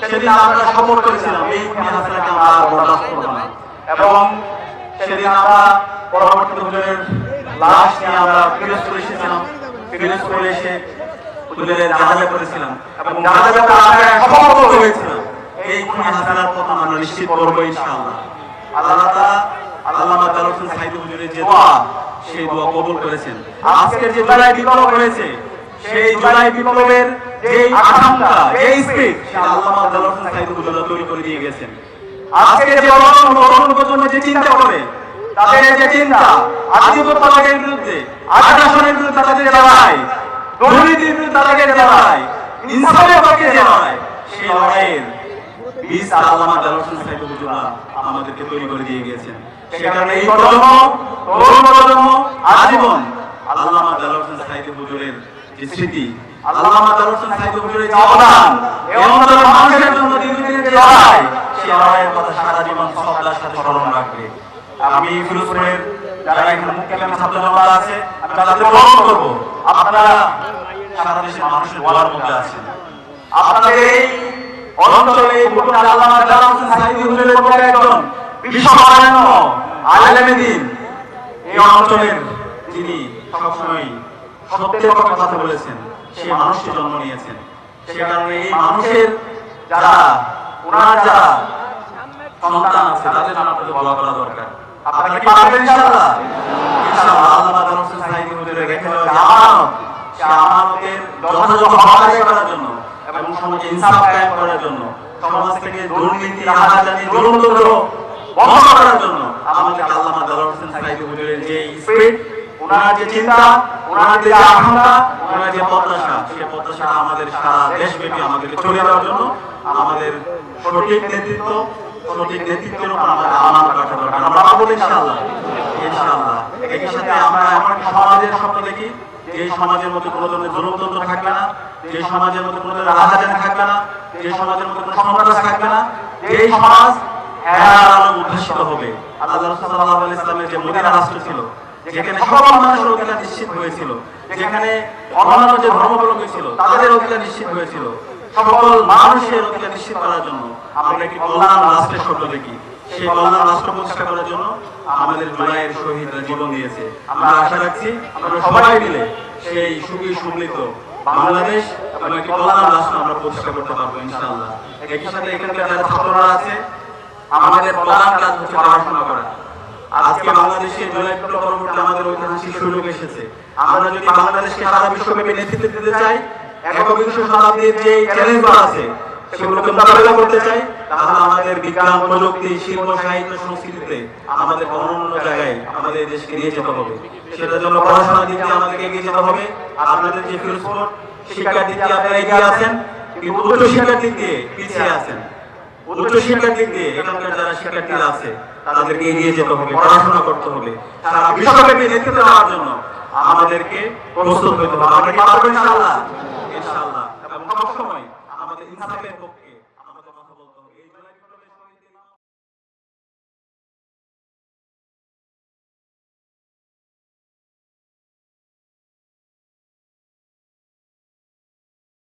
সেদিন আমরা শপথ করেছিলাম এই খুনি হাসিনাকে আমরা বরদাস্ত করব না, এবং সেদিন আমরা পরবর্তী হুজুরের লাশ নিয়ে আমরা পিরোজপুরে এসেছিলাম। পিরোজপুরে এসে হুজুরের জানাজা করেছিলাম এবং জানাজা করে আমরা শপথ করেছিলাম এই খুনি হাসিনার পতন আমরা নিশ্চিত করবো ইনশাআল্লাহ। আল্লাহ তাআলা আল্লামা দেলোয়ার হোসেন সাঈদী হুজুরের যে দোয়া, সেই দোয়া কবুল করেছেন। আজকে যে জুলাই বিপ্লব হয়েছে, সেই জুলাই বিপ্লবের যে আকাঙ্ক্ষা, যে স্পিরিট, সেটা আল্লামা দেলোয়ার হোসেন সাঈদী হুজুর তৈরি করে দিয়ে গেছেন। আজকে যে তরুণ প্রজন্ম যে চিন্তা করে, তাদের যে চিন্তা আধিপত্যবাদের বিরুদ্ধে, আগ্রাসনের বিরুদ্ধে তাদের যে লড়াই, দুর্নীতির বিরুদ্ধে তাদের যে লড়াই, ইনসাফের পক্ষে যে লড়াই, সেই লড়াইয়ের বীজ আল্লামা দেলোয়ার হোসেন সাঈদী হুজুর আমাদেরকে তৈরি করে দিয়ে গেছেন। সেখানে এই প্রজন্ম, তরুণ প্রজন্ম আজীবন আল্লামা দেলোয়ার হোসেন সাঈদী হুজুরের যে স্মৃতি, আল্লামা দেলোয়ার হোসেন সাঈদী হুজুরের যে অবদান, এই অঞ্চলের মানুষের জন্য দীর্ঘদিনের যে লড়াই, সেই লড়াইয়ের কথা সারা জীবন শ্রদ্ধার সাথে স্মরণ রাখবে। আমি ফিরোজপুরের যারা এখানে মুখ্যমন্ত্রী ছাত্র জনতা আছে, আমি তাদের অনুরোধ করবো, আপনারা সারা দেশের মানুষের বলার মধ্যে আছেন, আপনাদের এই অঞ্চলে আল্লামা দেলোয়ার হোসেন সাঈদী হুজুরের মতো একজন বিশ্ববরেণ্য আলেম দ্বীন, এই অঞ্চলের যিনি সবসময় সত্যের পক্ষে কথা বলেছেন, সেই মানুষকে জন্ম নিয়েছেন। সে কারণে এই মানুষের যারা, ওনার যারা সন্তান আছে, তাদের জন্য আপনাদের দোয়া করা দরকার। আপনারা কি পারবেন ইনশাআল্লাহ? ইনশাআল্লাহ। আল্লামা দেলোয়ার হোসেন সাঈদী হুজুরের রেখে যাওয়া যে আমানত, সেই আমানতের যথাযথ হক আদায় করার জন্য এবং সমাজে ইনসাফ কায়েম করার জন্য, সমাজ থেকে দুর্নীতি, রাহাজানি, জুলুম-জবর বন্ধ করার জন্য আমাদের আল্লামা দেলোয়ার হোসেন সাঈদী হুজুরের যে স্পিরিট, ওনার যে চিন্তা, ওনার যে আকাঙ্ক্ষা, ওনার যে প্রত্যাশা, সেই প্রত্যাশা আমাদের সারা দেশব্যাপী আমাদেরকে ছড়িয়ে দেওয়ার জন্য আমাদের সঠিক নেতৃত্বের উপর আমাদের আমানত রাখা দরকার। আমরা পাবো ইনশাআল্লাহ, ইনশাআল্লাহ। একই সাথে আমরা এমন সমাজের স্বপ্ন দেখি, যে সমাজের মধ্যে কোনো ধরনের জুলুমতন্ত্র থাকবে না, যে সমাজের মধ্যে কোনো ধরনের রাহাজানি থাকবে না, যে সমাজের মধ্যে কোনো সন্ত্রাস থাকবে না, যে সমাজ হেরার আলো উদ্ভাসিত হবে। আল্লাহ রাসূল সাল্লাল্লাহু আলাইহি ওয়াসাল্লামের যে মদিনা রাষ্ট্র ছিল, যেখানে সকল মানুষের অধিকার নিশ্চিত হয়েছিল, যেখানে অন্যান্য যে ধর্মাবলম্বী ছিল তাদের অধিকার নিশ্চিত হয়েছিল, সকল মানুষের অধিকার নিশ্চিত করার জন্য আমরা একটি কল্যাণ রাষ্ট্রের স্বপ্ন দেখি। সেই কল্যাণ রাষ্ট্র প্রতিষ্ঠা করার জন্য আমাদের জুলাইয়ের শহীদরা জীবন দিয়েছে। আমরা আশা রাখছি আমরা সবাই মিলে সেই সুখী সমৃদ্ধ বাংলাদেশ এবং একটি কল্যাণ রাষ্ট্র আমরা প্রতিষ্ঠা করতে পারবো ইনশাআল্লাহ। একই সাথে এখানকার যারা ছাত্ররা আছে, আমাদের প্রধান কাজ হচ্ছে পড়াশোনা করা। আজকে বাংলাদেশে জুলাই বিপ্লব পরবর্তী আমাদের ঐতিহাসিক সুযোগ এসেছে। আমরা যদি বাংলাদেশকে সারা বিশ্বব্যাপী নেতৃত্ব দিতে চাই, একবিংশ শতাব্দীর যে চ্যালেঞ্জগুলো আছে সেগুলোকে মোকাবেলা করতে চাই, তাহলে আমাদের বিজ্ঞান, প্রযুক্তি, শিল্প, সাহিত্য, সংস্কৃতিতে আমাদের অনন্য জায়গায় আমাদের দেশকে নিয়ে যেতে হবে। সেটার জন্য পড়াশোনার দিক দিয়ে আমাদেরকে এগিয়ে যেতে হবে। আপনাদের যে ফিরোজপুর শিক্ষার দিক দিয়ে আপনারা এগিয়ে আছেন, কিন্তু উচ্চ শিক্ষার দিক দিয়ে পিছিয়ে আছেন। উচ্চ শিক্ষার দিক দিয়ে এখানকার যারা শিক্ষার্থীরা আছে তাদেরকে এগিয়ে যেতে হবে, পড়াশোনা করতে হবে, সারা বিশ্বব্যাপী নেতৃত্ব দেওয়ার জন্য আমাদেরকে প্রস্তুত হতে হবে। আমরা কি পারবো ইনশাআল্লাহ? ইনশাআল্লাহ। এবং সবসময় আমাদের ইনসাফের